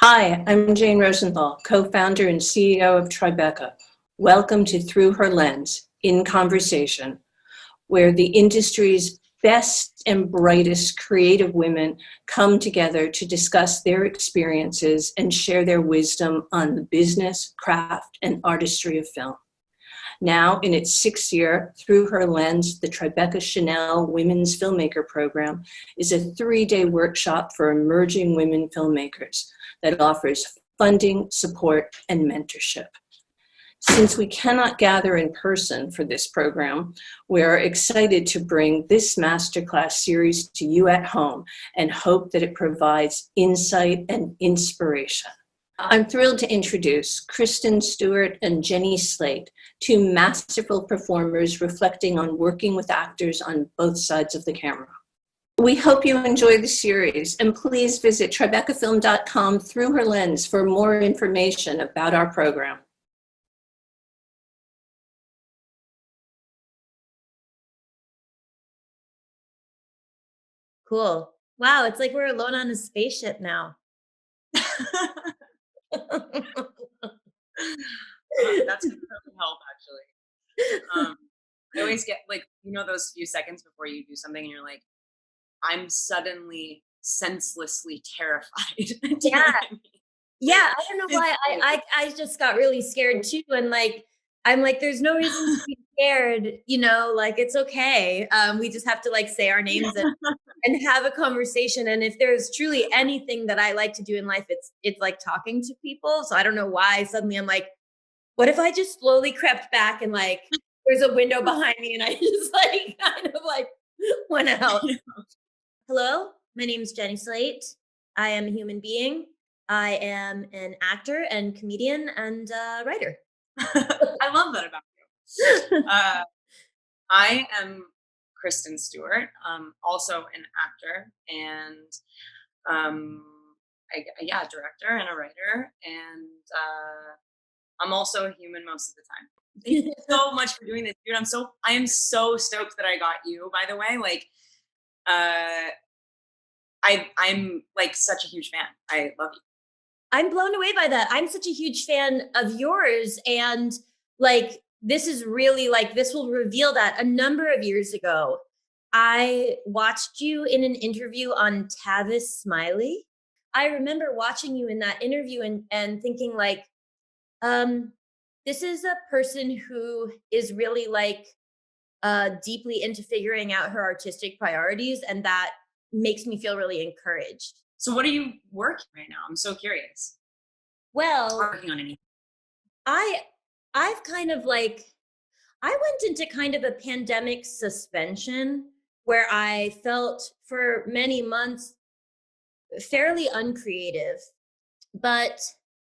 Hi, I'm Jane Rosenthal, co-founder and CEO of Tribeca. Welcome to Through Her Lens, in Conversation, where the industry's best and brightest creative women come together to discuss their experiences and share their wisdom on the business, craft, and artistry of film. Now, in its sixth year, Through Her Lens, the Tribeca Chanel Women's Filmmaker Program is a 3-day workshop for emerging women filmmakers that offers funding, support, and mentorship. Since we cannot gather in person for this program, we are excited to bring this masterclass series to you at home and hope that it provides insight and inspiration. I'm thrilled to introduce Kristen Stewart and Jenny Slate, two masterful performers reflecting on working with actors on both sides of the camera. We hope you enjoy the series, and please visit tribecafilm.com through her lens for more information about our program. Cool. Wow, it's like we're alone on a spaceship now. That's gonna really help, actually. I always get those few seconds before you do something and you're like, I'm suddenly senselessly terrified. Do you know Yeah. what I mean? Yeah, I don't know why I just got really scared too, and I'm like, there's no reason to be scared, like it's okay. We just have to say our names and have a conversation. And if there's truly anything that I like to do in life, it's like talking to people. So I don't know why suddenly I'm like, what if I just slowly crept back and there's a window behind me and I just kind of went out. Hello, my name is Jenny Slate. I am a human being. I am an actor and comedian and writer. I love that about you. I am Kristen Stewart, also an actor and director and a writer, and I'm also a human most of the time. Thank you so much for doing this, dude. I am so stoked that I got you, by the way. I'm such a huge fan. I love you. I'm blown away by that. I'm such a huge fan of yours. And this is really this will reveal that a number of years ago, I watched you in an interview on Tavis Smiley. I remember watching you in that interview and thinking this is a person who is really deeply into figuring out her artistic priorities. And that makes me feel really encouraged. So what are you working right now? I'm so curious. Well, working on anything? I've kind of I went into kind of a pandemic suspension where I felt for many months fairly uncreative, but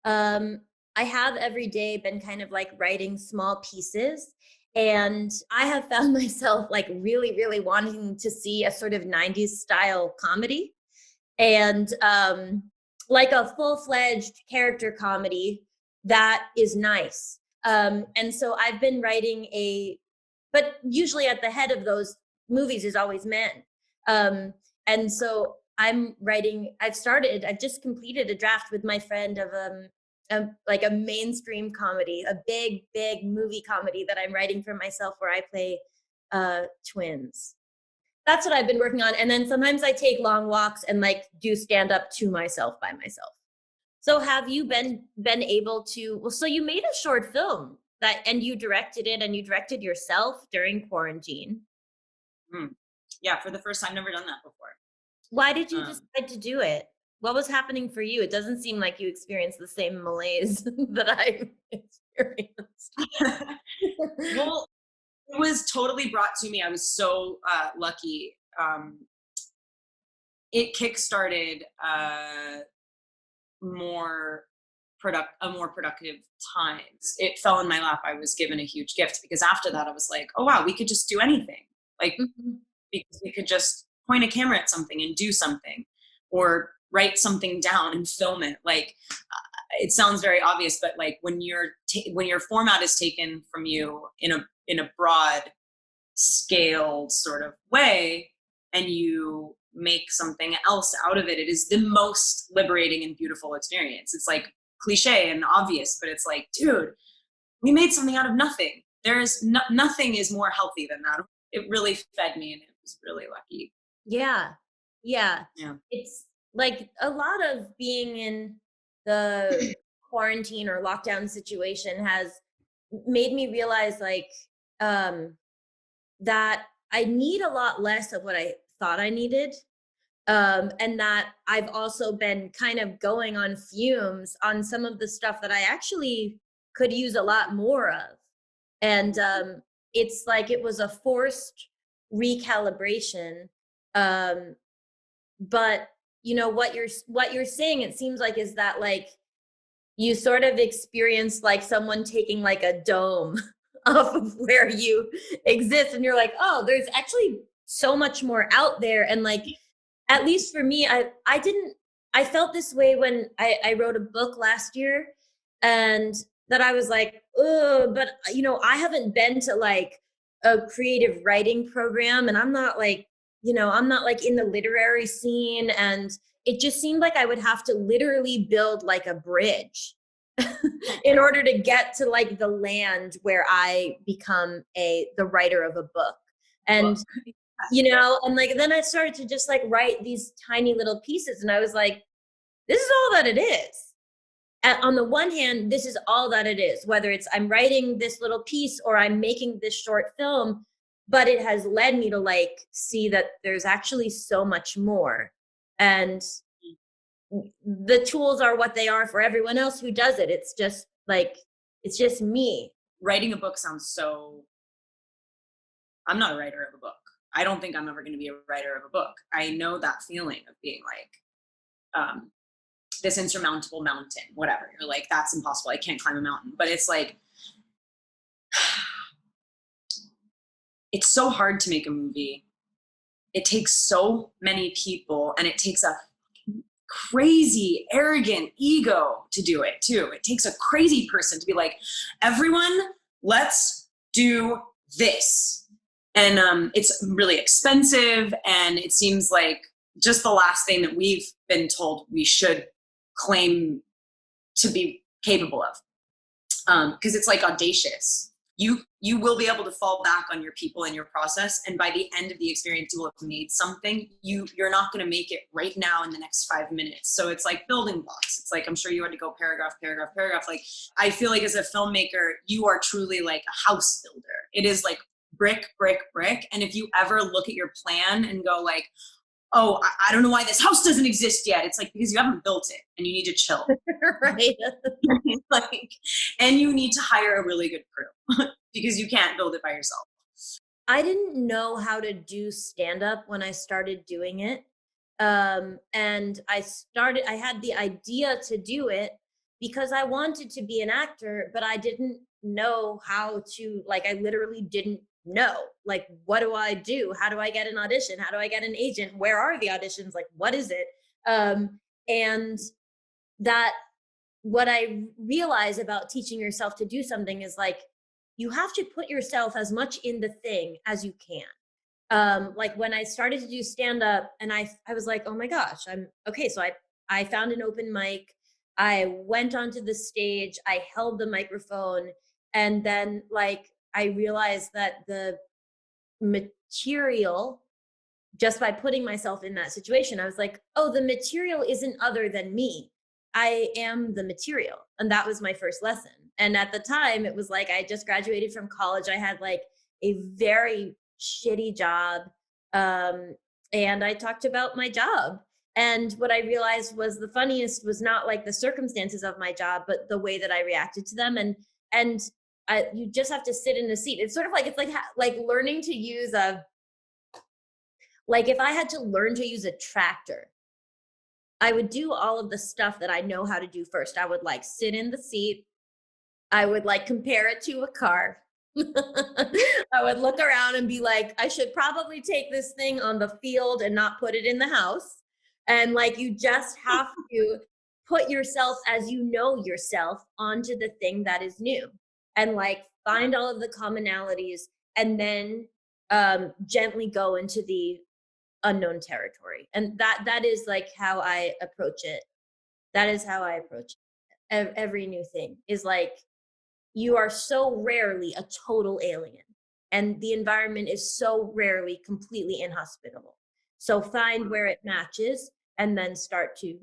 I have every day been kind of writing small pieces. And I have found myself really, really wanting to see a sort of 90s style comedy and a full-fledged character comedy that is nice. And so I've been writing but usually at the head of those movies is always men. And so I've just completed a draft with my friend of a mainstream comedy, a big movie comedy that I'm writing for myself where I play twins. That's what I've been working on. And then sometimes I take long walks and do stand up to myself by myself. So have you been able to, so you made a short film and you directed it and you directed yourself during quarantine. Yeah, for the first time, never done that before. Why did you decide to do it? What was happening for you? It doesn't seem like you experienced the same malaise that I experienced. Well, it was totally brought to me. I was so lucky. It kickstarted a more productive times. It fell in my lap. I was given a huge gift because after that I was like, oh wow, we could just do anything. Because we could just point a camera at something and do something, or write something down and film it. It sounds very obvious, but when your format is taken from you in a broad scaled sort of way, and you make something else out of it. It is the most liberating and beautiful experience. It's like cliche and obvious, but it's like, dude, we made something out of nothing. There's nothing is more healthy than that. It really fed me, and it was really lucky. Yeah. It's like a lot of being in the quarantine or lockdown situation has made me realize like that I need a lot less of what I thought I needed. And that I've also been kind of going on fumes on some of the stuff that I actually could use a lot more of. And it's like it was a forced recalibration. But you know what you're saying, it seems like, is that like you sort of experienced like someone taking like a dome off of where you exist, and you're like, oh, there's actually so much more out there. And like, at least for me, I felt this way when I wrote a book last year, and that I was like, oh, but you know, I haven't been to like a creative writing program, and I'm not like, you know, I'm not like in the literary scene, and it just seemed like I would have to literally build like a bridge in order to get to like the land where I become the writer of a book. And you know, and like then I started to just like write these tiny little pieces, and I was like, this is all that it is. On the one hand, this is all that it is, whether it's I'm writing this little piece or I'm making this short film, but it has led me to like see that there's actually so much more. And the tools are what they are for everyone else who does it. It's just like, it's just me. Writing a book sounds so, I'm not a writer of a book. I don't think I'm ever going to be a writer of a book. I know that feeling of being like, this insurmountable mountain, whatever. You're like, that's impossible. I can't climb a mountain. But it's like, it's so hard to make a movie. It takes so many people, and it takes a crazy, arrogant ego to do it too. It takes a crazy person to be like, everyone, let's do this. And it's really expensive, and it seems like just the last thing that we've been told we should claim to be capable of. Because it's like audacious. You will be able to fall back on your people and your process, and by the end of the experience, you will have made something. You're not going to make it right now in the next 5 minutes. So it's like building blocks. It's like, I'm sure you had to go paragraph. Like, I feel like as a filmmaker, you are truly like a house builder. It is like brick. And if you ever look at your plan and go like, oh, I don't know why this house doesn't exist yet. It's like, because you haven't built it, and you need to chill. Right. Like, and you need to hire a really good crew because you can't build it by yourself. I didn't know how to do stand-up when I started doing it. And I had the idea to do it because I wanted to be an actor, but I didn't know how to, like, I literally didn't know, like, what do I do? How do I get an audition? How do I get an agent? Where are the auditions? Like, what is it? And that what I realize about teaching yourself to do something is like, you have to put yourself as much in the thing as you can. Like when I started to do stand-up, and I was like, oh my gosh, I'm okay. So I found an open mic. I went onto the stage, I held the microphone, and then like, I realized that the material, just by putting myself in that situation, I was like, oh, the material isn't other than me. I am the material. And that was my first lesson. And at the time, it was like, I just graduated from college. I had like a very shitty job. And I talked about my job. And what I realized was the funniest was not like the circumstances of my job, but the way that I reacted to them. And you just have to sit in a seat. It's sort of like, it's like learning to use like if I had to learn to use a tractor, I would do all of the stuff that I know how to do first. I would like sit in the seat. I would like compare it to a car. I would look around and be like, I should probably take this thing on the field and not put it in the house. And like, you just have to put yourself as you know yourself onto the thing that is new, and like find all of the commonalities, and then gently go into the unknown territory. And that is like how I approach it. That is how I approach it. Every new thing is like, you are so rarely a total alien, and the environment is so rarely completely inhospitable. So find where it matches, and then start to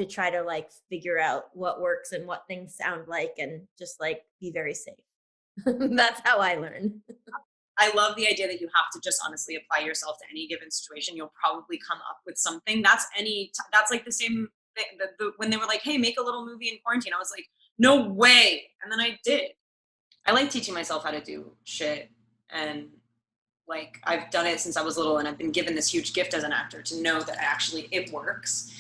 try to like figure out what works and what things sound like, and just like be very safe. That's how I learn. I love the idea that you have to just honestly apply yourself to any given situation. You'll probably come up with something. That's like the same thing. When they were like, hey, make a little movie in quarantine, I was like, no way. And then I did. I like teaching myself how to do shit. And like, I've done it since I was little, and I've been given this huge gift as an actor to know that actually it works.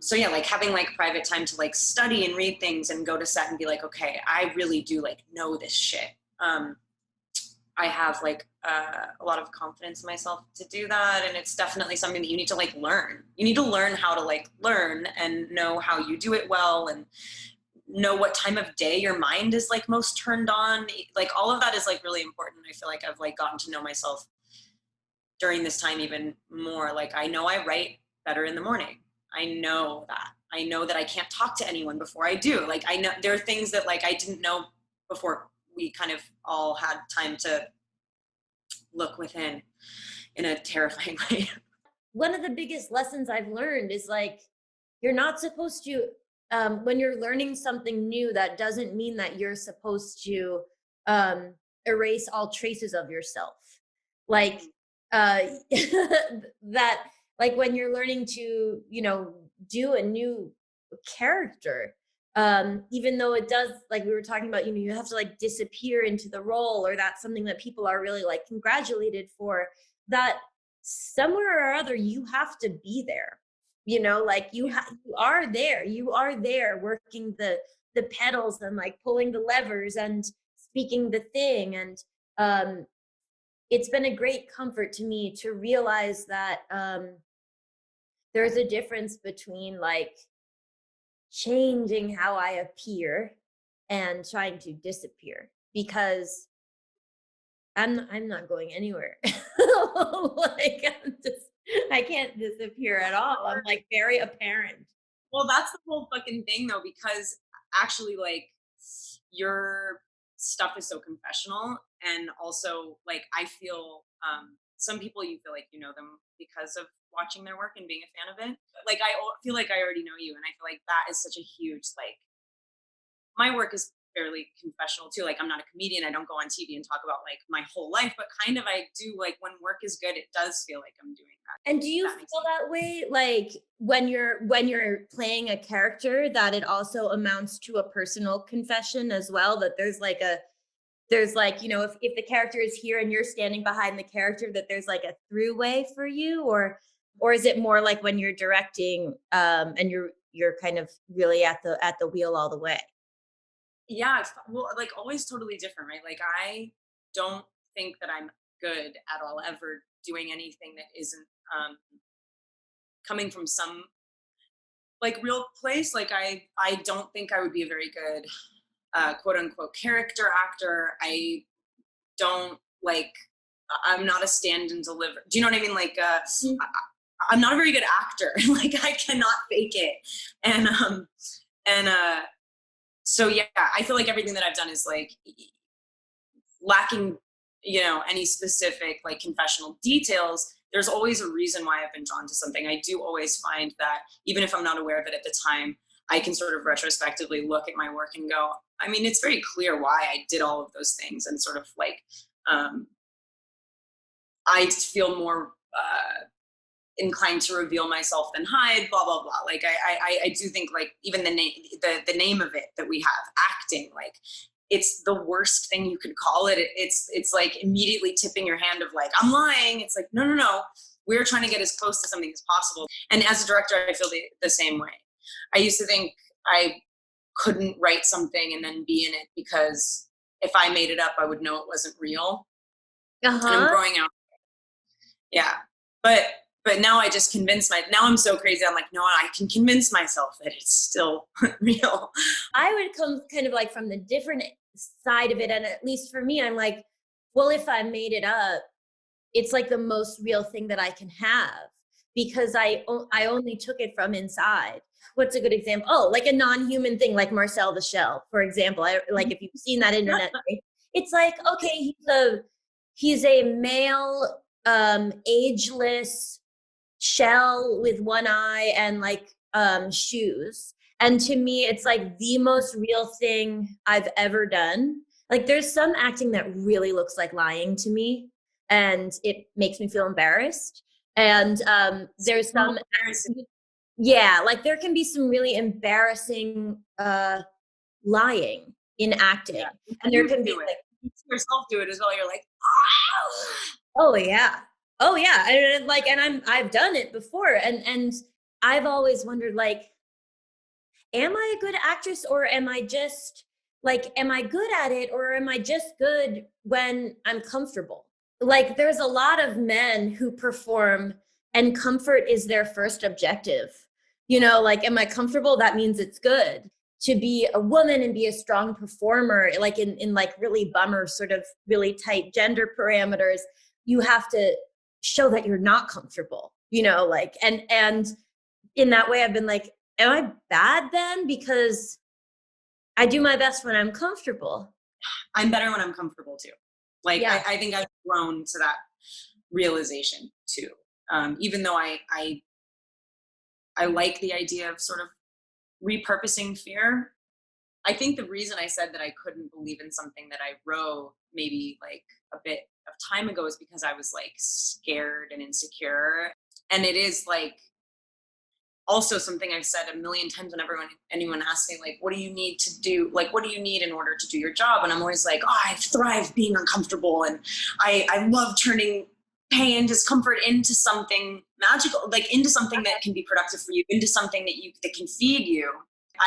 So yeah, like having like private time to like study and read things and go to set and be like, okay, I really do like know this shit. I have like a lot of confidence in myself to do that. And it's definitely something that you need to like learn. You need to learn how to like learn and know how you do it well, and know what time of day your mind is like most turned on. Like all of that is like really important. I feel like I've like gotten to know myself during this time even more. Like I know I write better in the morning. I know that I can't talk to anyone before I do. Like I know there are things that like I didn't know before we kind of all had time to look within in a terrifying way. One of the biggest lessons I've learned is like, you're not supposed to, when you're learning something new, that doesn't mean that you're supposed to erase all traces of yourself. Like that, like when you're learning to, you know, do a new character, even though it does, like we were talking about, you know, you have to like disappear into the role, or that's something that people are really like congratulated for, that somewhere or other you have to be there, you know, like you are there working the pedals and like pulling the levers and speaking the thing. And it's been a great comfort to me to realize that there's a difference between like changing how I appear and trying to disappear, because I'm not going anywhere. Like I can't disappear at all. I'm like very apparent. Well, that's the whole fucking thing though, because actually like your stuff is so confessional, and also like I feel some people you feel like you know them because of watching their work and being a fan of it. Like I feel like I already know you, and I feel like that is such a huge like, my work is fairly confessional too. Like I'm not a comedian, I don't go on TV and talk about like my whole life, but kind of I do, like when work is good, it does feel like I'm doing that. And do you feel that way, like when you're playing a character, that it also amounts to a personal confession as well, that there's like, you know, if the character is here and you're standing behind the character, that there's like a throughway for you, or is it more like when you're directing and you're kind of really at the wheel all the way? Yeah, well, like always totally different, right? Like I don't think that I'm good at all ever doing anything that isn't coming from some like real place. Like I don't think I would be a very good quote unquote character actor. I don't like, I'm not a stand and deliver. Do you know what I mean? Like I'm not a very good actor. Like I cannot fake it. And so yeah, I feel like everything that I've done is like lacking, you know, any specific like confessional details. There's always a reason why I've been drawn to something. I do always find that even if I'm not aware of it at the time, I can sort of retrospectively look at my work and go, I mean, it's very clear why I did all of those things. And sort of like, I feel more inclined to reveal myself than hide, blah, blah, blah. Like, I do think like even the name of it that we have, acting, like it's the worst thing you could call it. It's like immediately tipping your hand of like, I'm lying. It's like, no. We're trying to get as close to something as possible. And as a director, I feel the same way. I used to think I couldn't write something and then be in it because if I made it up, I would know it wasn't real. And I'm growing out. Yeah. But now I just now I'm so crazy. I'm like, no, I can convince myself that it's still real. I would come kind of like from the different side of it. And at least for me, I'm like, well, if I made it up, it's like the most real thing that I can have, because I only took it from inside. What's a good example? Oh, like a non-human thing, like Marcel the Shell, for example. Like if you've seen that internet, it's like, okay, he's a male, ageless shell with one eye and like shoes. And to me, it's like the most real thing I've ever done. Like there's some acting that really looks like lying to me, and it makes me feel embarrassed. And there's some, yeah, like there can be some really embarrassing lying in acting. Yeah. And there can be like, you yourself do it as well. You're like, oh yeah. Oh yeah. And like, and I've done it before. And I've always wondered, like, am I a good actress, or am I just like, am I good at it, or am I just good when I'm comfortable? Like there's a lot of men who perform and comfort is their first objective. You know, like, am I comfortable? That means it's good. To be a woman and be a strong performer, like in like really bummer, sort of really tight gender parameters, you have to show that you're not comfortable, you know, like, and in that way, I've been like, am I bad then? Because I do my best when I'm comfortable. I'm better when I'm comfortable too. Like, yeah. I think I've grown to that realization too. Even though I like the idea of sort of repurposing fear. I think the reason I said that I couldn't believe in something that I wrote maybe like a bit of time ago is because I was like scared and insecure. And it is like also something I've said a million times whenever anyone asks me, like, what do you need to do? Like, what do you need in order to do your job? And I'm always like, oh, I thrive being uncomfortable. And I love turning pain and discomfort into something magical, like into something that can be productive for you, into something that can feed you.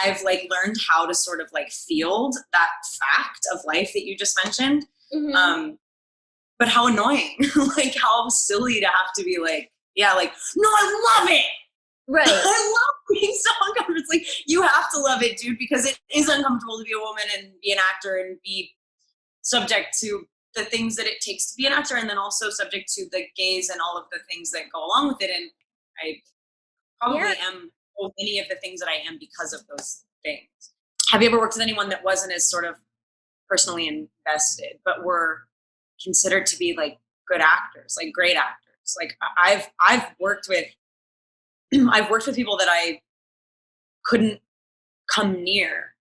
I've like learned how to sort of like field that fact of life that you just mentioned. Mm-hmm. But how annoying, like how silly to have to be like, yeah, like, no, I love it. Right. I love being so uncomfortable. It's like, you have to love it, dude, because it is uncomfortable to be a woman and be an actor and be subject to the things that it takes to be an actor, and then also subject to the gaze and all of the things that go along with it. And I probably am both any of the things that I am because of those things. Have you ever worked with anyone that wasn't as sort of personally invested, but were considered to be like good actors, like great actors? Like I've worked with people that I couldn't come near,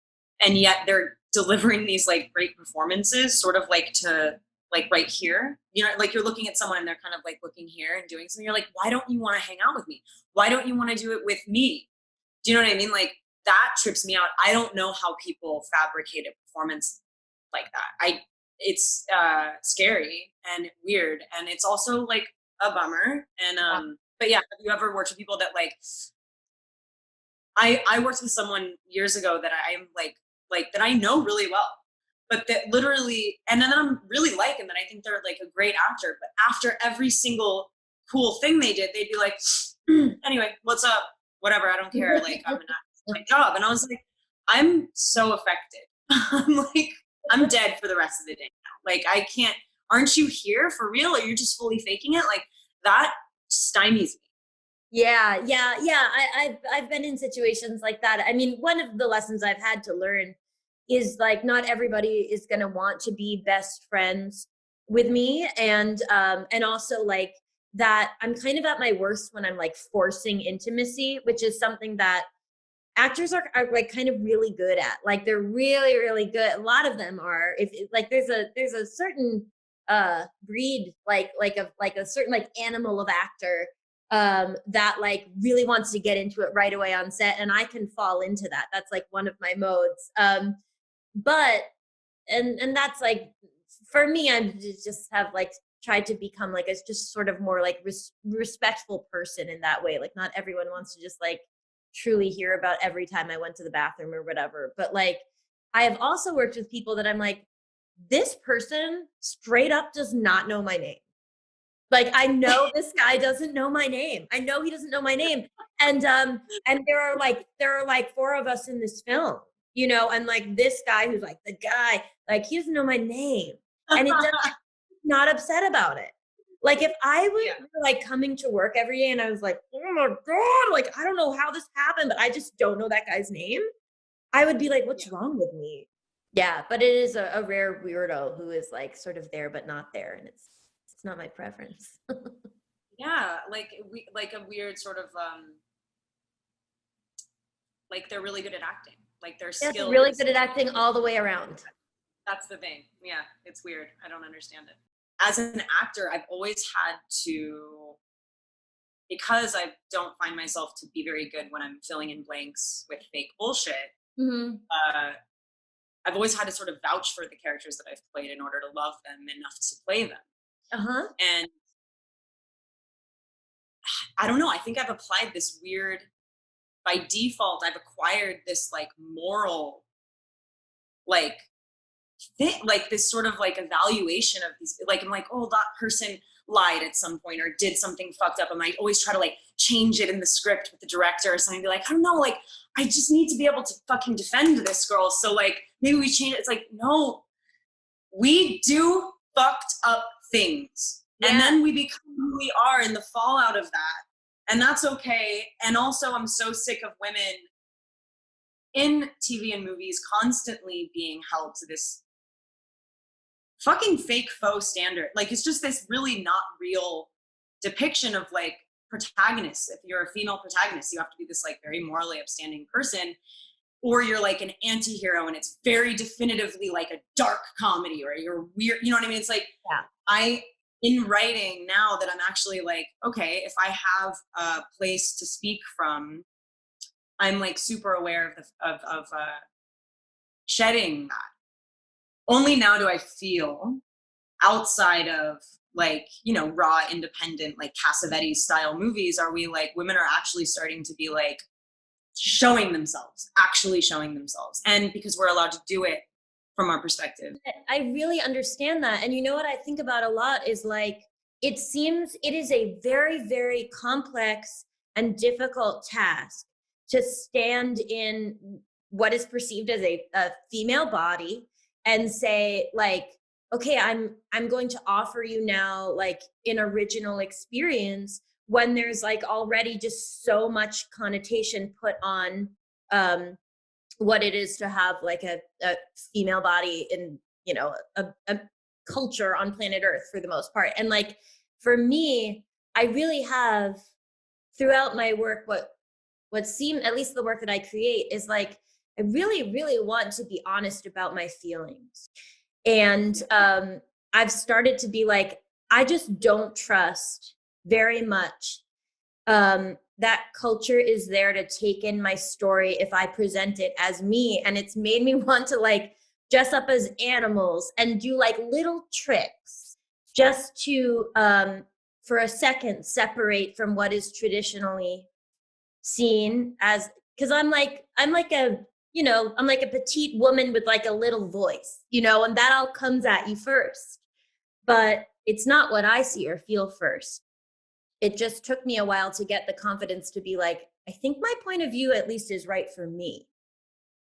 and yet they're delivering these like great performances, sort of like to like right here, you know, like you're looking at someone and they're kind of like looking here and doing something. You're like, why don't you want to hang out with me? Why don't you want to do it with me? Do you know what I mean? Like that trips me out. I don't know how people fabricate a performance like that. It's scary and weird, and it's also like a bummer. And but yeah, have you ever worked with people that like? I worked with someone years ago that I'm like that I know really well, but that literally, and then I'm really like, and then I think they're like a great actor, but after every single cool thing they did, they'd be like, anyway, what's up? Whatever, I don't care. Like, I'm not my job. And I was like, I'm so affected. I'm like, I'm dead for the rest of the day now. Like, I can't, aren't you here for real? Or you're just fully faking it? Like, that stymies me. Yeah. I've been in situations like that. I mean, one of the lessons I've had to learn is like, not everybody is going to want to be best friends with me. And also like that I'm kind of at my worst when I'm like forcing intimacy, which is something that actors are like kind of really good at. Like they're really, really good. A lot of them are. If like there's a certain breed, like a certain like animal of actor that like really wants to get into it right away on set, and I can fall into that. That's like one of my modes. But and that's like, for me, I just have like tried to become like a just sort of more like respectful person in that way. Like not everyone wants to just like truly hear about every time I went to the bathroom or whatever. But like, I have also worked with people that I'm like, this person straight up does not know my name. Like, I know this guy doesn't know my name. I know he doesn't know my name. And there are like 4 of us in this film, you know, and like this guy who's like the guy, like he doesn't know my name. And it doesn't, not upset about it. Like if I were like coming to work every day and I was like, oh my God, like, I don't know how this happened, but I just don't know that guy's name. I would be like, what's wrong with me? Yeah, but it is a rare weirdo who is like sort of there, but not there. And it's not my preference. Yeah, like a weird sort of, like they're really good at acting. Like their skill. Really good at acting all the way around. That's the thing. Yeah, it's weird. I don't understand it. As an actor, I've always had to, because I don't find myself to be very good when I'm filling in blanks with fake bullshit. Mm-hmm. I've always had to sort of vouch for the characters that I've played in order to love them enough to play them. Uh-huh. And I don't know, I think I've applied this weird, by default, I've acquired this like moral, like this sort of like evaluation of these, like I'm like, oh, that person lied at some point or did something fucked up, and I always try to like change it in the script with the director or something, be like, I don't know, like I just need to be able to fucking defend this girl, so like maybe we change it. It's like, no, we do fucked up things, and then we become who we are in the fallout of that, and that's okay. And also I'm so sick of women in TV and movies constantly being held to this fucking fake faux standard. Like it's just this really not real depiction of like protagonists. If you're a female protagonist, you have to be this like very morally upstanding person, or you're like an anti-hero and it's very definitively like a dark comedy, or you're weird, you know what I mean? It's like, in writing now that I'm actually like, okay, if I have a place to speak from, I'm like super aware of shedding that. Only now do I feel, outside of like, you know, raw, independent, like Cassavetes style movies, are we like, women are actually starting to be like actually showing themselves. And because we're allowed to do it from our perspective. I really understand that. And you know what I think about a lot is like, it seems it is a very, very complex and difficult task to stand in what is perceived as a female body and say like, okay, I'm going to offer you now like an original experience, when there's like already just so much connotation put on what it is to have like a female body in, you know, a culture on planet Earth for the most part. And like, for me, I really have throughout my work, what seemed, at least the work that I create, is like, I really, really want to be honest about my feelings. And I've started to be like, I just don't trust very much that culture is there to take in my story if I present it as me. And it's made me want to like dress up as animals and do like little tricks just to, for a second, separate from what is traditionally seen as, because I'm like a, you know, I'm like a petite woman with like a little voice, you know, and that all comes at you first. But it's not what I see or feel first. It just took me a while to get the confidence to be like, I think my point of view at least is right for me.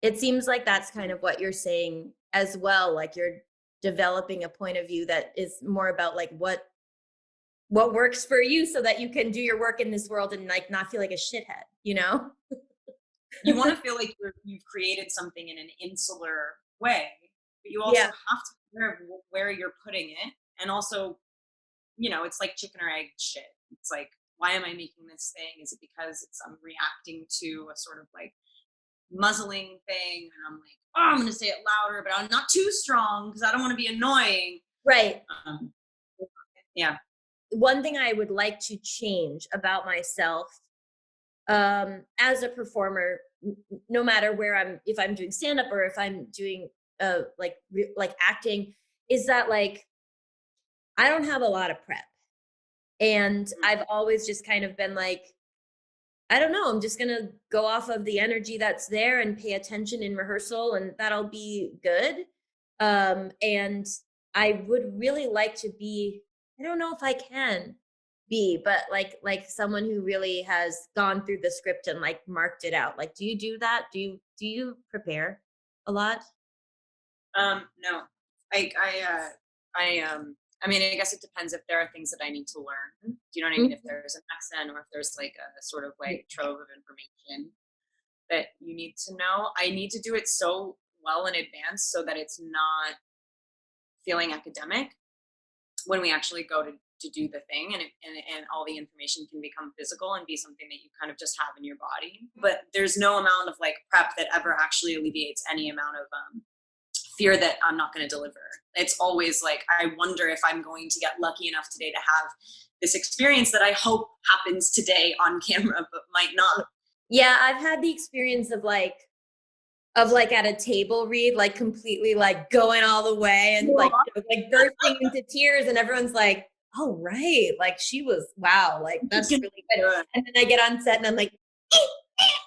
It seems like that's kind of what you're saying as well. Like you're developing a point of view that is more about like what works for you so that you can do your work in this world and like not feel like a shithead, you know? You want to feel like you've created something in an insular way, but you also have to be aware of where you're putting it. And also, you know, it's like chicken or egg shit. It's like, why am I making this thing? Is it because I'm reacting to a sort of like muzzling thing? And I'm like, oh, I'm going to say it louder, but I'm not too strong because I don't want to be annoying. Right. Yeah. One thing I would like to change about myself as a performer, no matter where if I'm doing stand-up or if I'm doing like acting, is that like, I don't have a lot of prep. And I've always just kind of been like, I don't know, I'm just going to go off of the energy that's there and pay attention in rehearsal, and that'll be good. And I would really like to be, I don't know if I can be, but like someone who really has gone through the script and like marked it out. Like, do you do that? Do you prepare a lot? No, I I mean, I guess it depends if there are things that I need to learn. Do you know what I mean? If there's an accent or if there's like a sort of like trove of information that you need to know, I need to do it so well in advance so that it's not feeling academic when we actually go to do the thing, and all the information can become physical and be something that you kind of just have in your body. But there's no amount of like prep that ever actually alleviates any amount of fear that I'm not going to deliver. It's always like, I wonder if I'm going to get lucky enough today to have this experience that I hope happens today on camera, but might not. Yeah, I've had the experience of like at a table read, like completely like going all the way and like bursting into tears, and everyone's like, oh right, like she was, wow, like that's really good. And then I get on set and I'm like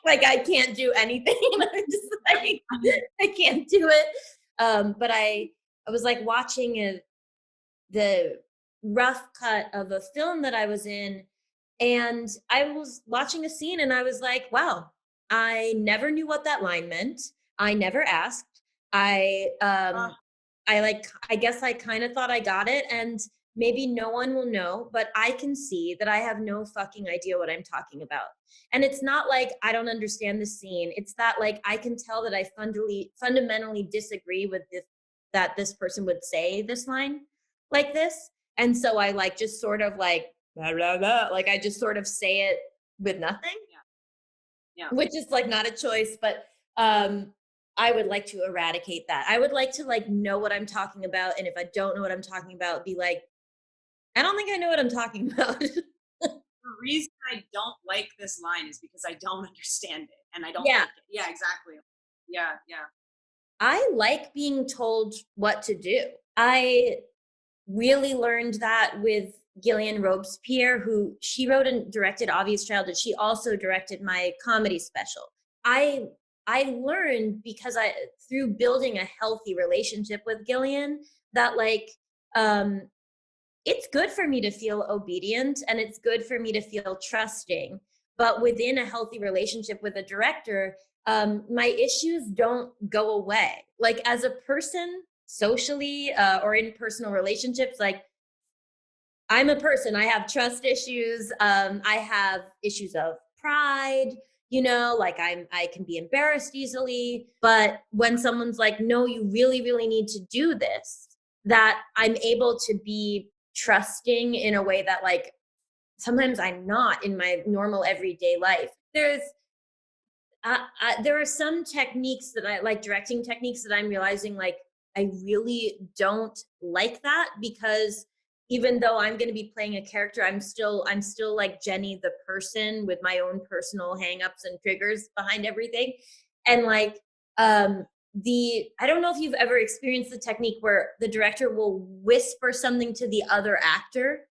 I can't do anything. I'm just like, I can't do it. But I was like watching the rough cut of a film that I was in, and I was watching a scene and I was like, wow, I never knew what that line meant. I never asked. I guess I kind of thought I got it, and maybe no one will know, but I can see that I have no fucking idea what I'm talking about. And it's not like I don't understand the scene. It's that like I can tell that I fundamentally disagree with that this person would say this line like this. And so I like just sort of like blah, blah, blah, like I just sort of say it with nothing. Yeah. Which is like not a choice, but I would like to eradicate that. I would like to like know what I'm talking about, and if I don't know what I'm talking about, be like, I don't think I know what I'm talking about. The reason I don't like this line is because I don't understand it, and I don't like it. Yeah, exactly. Yeah. I like being told what to do. I really learned that with Gillian Robespierre, who she wrote and directed Obvious Childhood. She also directed my comedy special. I learned because through building a healthy relationship with Gillian, that like it's good for me to be obedient and it's good for me to feel trusting, but within a healthy relationship with a director, my issues don't go away. Like as a person, socially or in personal relationships, like I'm a person, I have trust issues, I have issues of pride, you know, like I can be embarrassed easily. But when someone's like, no, you really, really need to do this, that I'm able to be trusting in a way that like sometimes I'm not in my normal everyday life. There are some techniques that I like, directing techniques that I'm realizing like I really don't like that, because even though I'm going to be playing a character, I'm still like Jenny the person with my own personal hangups and triggers behind everything. And like I don't know if you've ever experienced the technique where the director will whisper something to the other actor,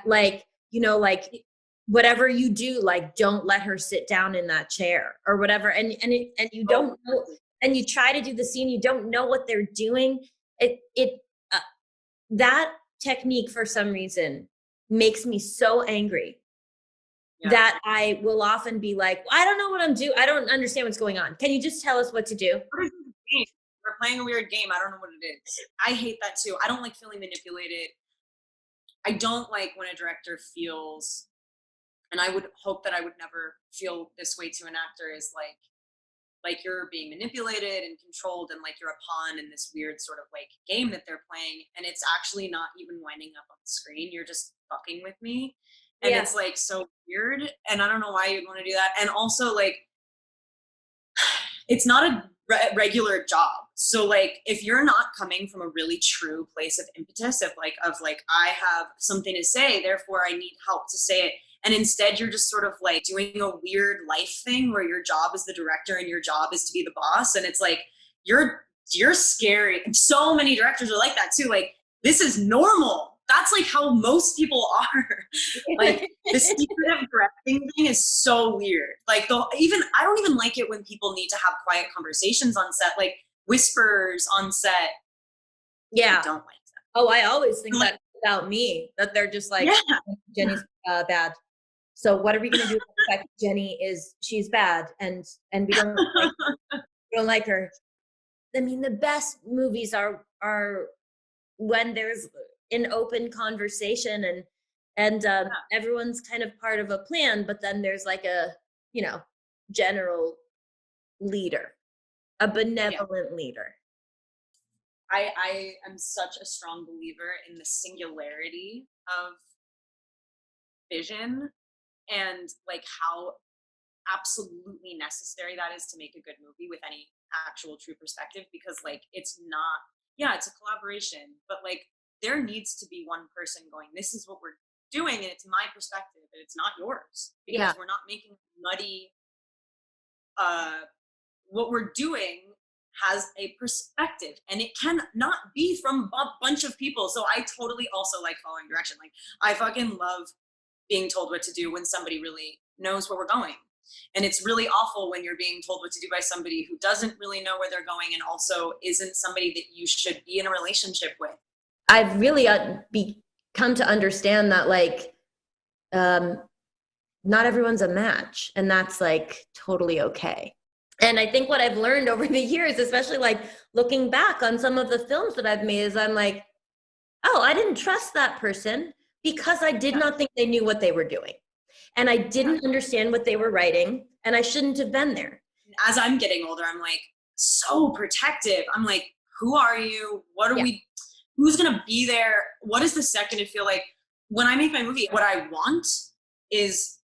like, you know, like whatever you do, like don't let her sit down in that chair or whatever. And you don't know, and you try to do the scene, you don't know what they're doing. That technique for some reason makes me so angry that I will often be like, well, I don't know what I'm doing. I don't understand what's going on. Can you just tell us what to do? We're playing a weird game. I don't know what it is. I hate that too. I don't like feeling manipulated. I don't like when a director feels, and I would hope that I would never feel this way to an actor, is like you're being manipulated and controlled, and like you're a pawn in this weird sort of like game that they're playing, and it's actually not even winding up on the screen. You're just fucking with me. And it's like so weird, and I don't know why you'd want to do that. And also like it's not a regular job. So like if you're not coming from a really true place of impetus of like I have something to say, therefore I need help to say it, and instead you're just sort of like doing a weird life thing where your job is the director and your job is to be the boss, and it's like you're scary. And so many directors are like that too. Like this is normal. That's like how most people are. Like the secretive directing thing is so weird. Like I don't even like it when people need to have quiet conversations on set, like whispers on set. Yeah. I don't like that. Oh, I always think that about me, that they're just like, Jenny's bad. So what are we going to do with the fact that Jenny she's bad and we don't like her. I mean, the best movies are when there's an open conversation, and everyone's kind of part of a plan, but then there's like a, you know, general leader, a benevolent leader. I am such a strong believer in the singularity of vision and like how absolutely necessary that is to make a good movie with any actual true perspective, because like it's not, it's a collaboration, but like there needs to be one person going, this is what we're doing and it's my perspective and it's not yours, because we're not making muddy, what we're doing has a perspective and it cannot be from a bunch of people. So I totally also like following direction. Like I fucking love being told what to do when somebody really knows where we're going. And it's really awful when you're being told what to do by somebody who doesn't really know where they're going and also isn't somebody that you should be in a relationship with. I've really come to understand that like not everyone's a match, and that's like totally okay. And I think what I've learned over the years, especially like looking back on some of the films that I've made, is I'm like, oh, I didn't trust that person because I did not think they knew what they were doing. And I didn't understand what they were writing, and I shouldn't have been there. As I'm getting older, I'm like so protective. I'm like, who are you? What are we, who's going to be there? What is the second to feel like when I make my movie, what I want is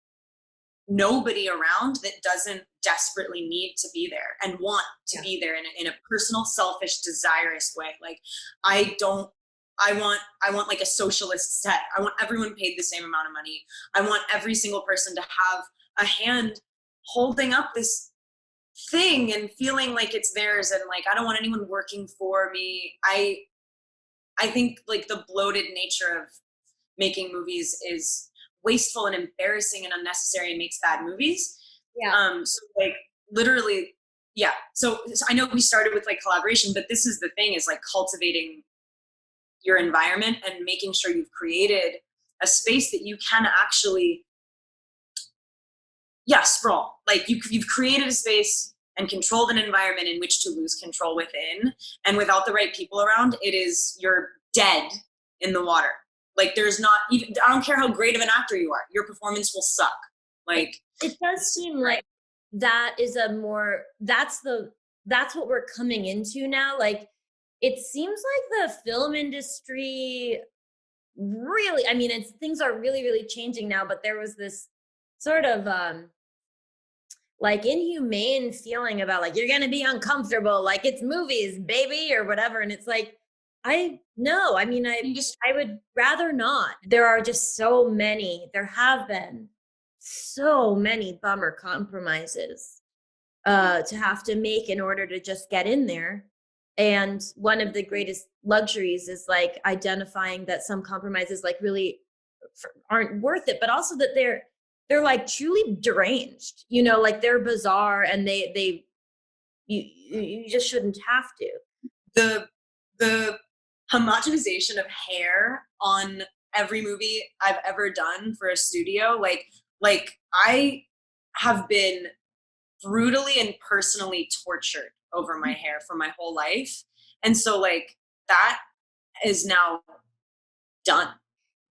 nobody around that doesn't desperately need to be there and want to be there in a personal, selfish, desirous way. Like I want like a socialist set. I want everyone paid the same amount of money. I want every single person to have a hand holding up this thing and feeling like it's theirs. And like, I don't want anyone working for me. I think like the bloated nature of making movies is wasteful and embarrassing and unnecessary and makes bad movies. So like literally, So I know we started with like collaboration, but this is the thing, is like cultivating your environment and making sure you've created a space that you can actually, sprawl. Like you've created a space and controlled an environment in which to lose control within. And without the right people around, you're dead in the water. Like there's not even, I don't care how great of an actor you are, your performance will suck. Like it does seem like that is that's what we're coming into now. Like it seems like the film industry really, I mean, things are really, really changing now, but there was this sort of like inhumane feeling about like, you're going to be uncomfortable, like it's movies, baby, or whatever. And it's like, I would rather not. There have been so many bummer compromises to have to make in order to just get in there. And one of the greatest luxuries is like identifying that some compromises like really aren't worth it, but also that they're like truly deranged, you know, like they're bizarre and you just shouldn't have to. The homogenization of hair on every movie I've ever done for a studio, like I have been brutally and personally tortured over my hair for my whole life. And so like that is now done.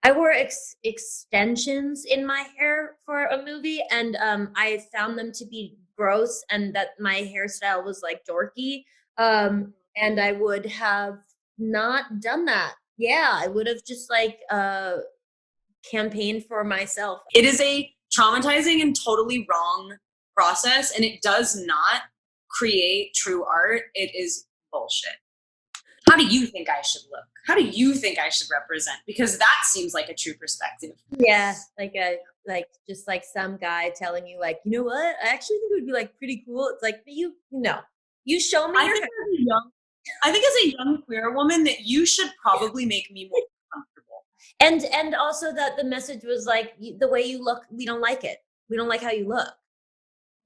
I wore extensions in my hair for a movie, and I found them to be gross and that my hairstyle was like dorky. And I would have not done that. Yeah, I would have just like campaigned for myself. It is a traumatizing and totally wrong process, and it does not create true art. It is bullshit. How do you think I should look? How do you think I should represent? Because that seems like a true perspective. Yeah, just like some guy telling you like, you know what? I actually think it would be like pretty cool. It's like, you show me your hair. I think as a young queer woman that you should probably make me more comfortable. And also that the message was like, the way you look, we don't like it. We don't like how you look.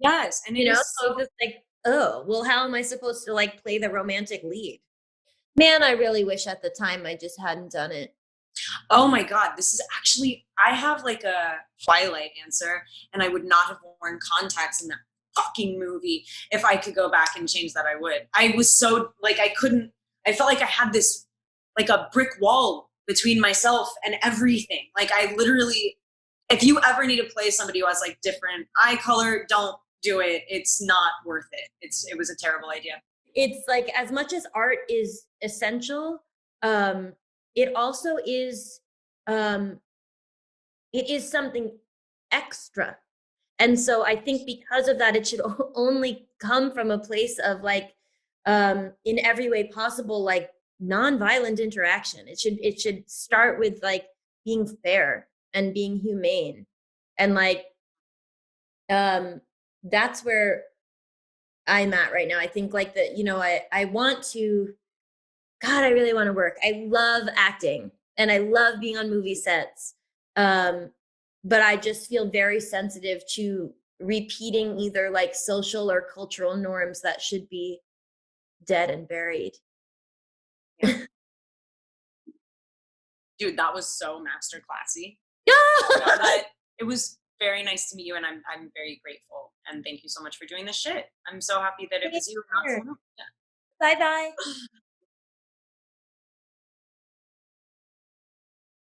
Yes. And so just like, oh, well, how am I supposed to like play the romantic lead? Man, I really wish at the time I just hadn't done it. Oh my God, this is actually, I have like a Twilight answer, and I would not have worn contacts in that fucking movie. If I could go back and change that, I would. I was so like, I felt like I had this, like a brick wall between myself and everything. Like I literally, if you ever need to play somebody who has like different eye color, don't do it. It's not worth it. It was a terrible idea. It's like, as much as art is essential, it also is, it is something extra. And so I think because of that, it should only come from a place of like, in every way possible, like nonviolent interaction. It should start with like being fair and being humane. And like, that's where I'm at right now. I think like that, you know, I want to, God, I really want to work. I love acting and I love being on movie sets. But I just feel very sensitive to repeating either like social or cultural norms that should be dead and buried. Yeah. Dude, that was so masterclassy. It was very nice to meet you, and I'm very grateful. And thank you so much for doing this shit. I'm so happy that it was you. Not someone else. Yeah. Bye-bye.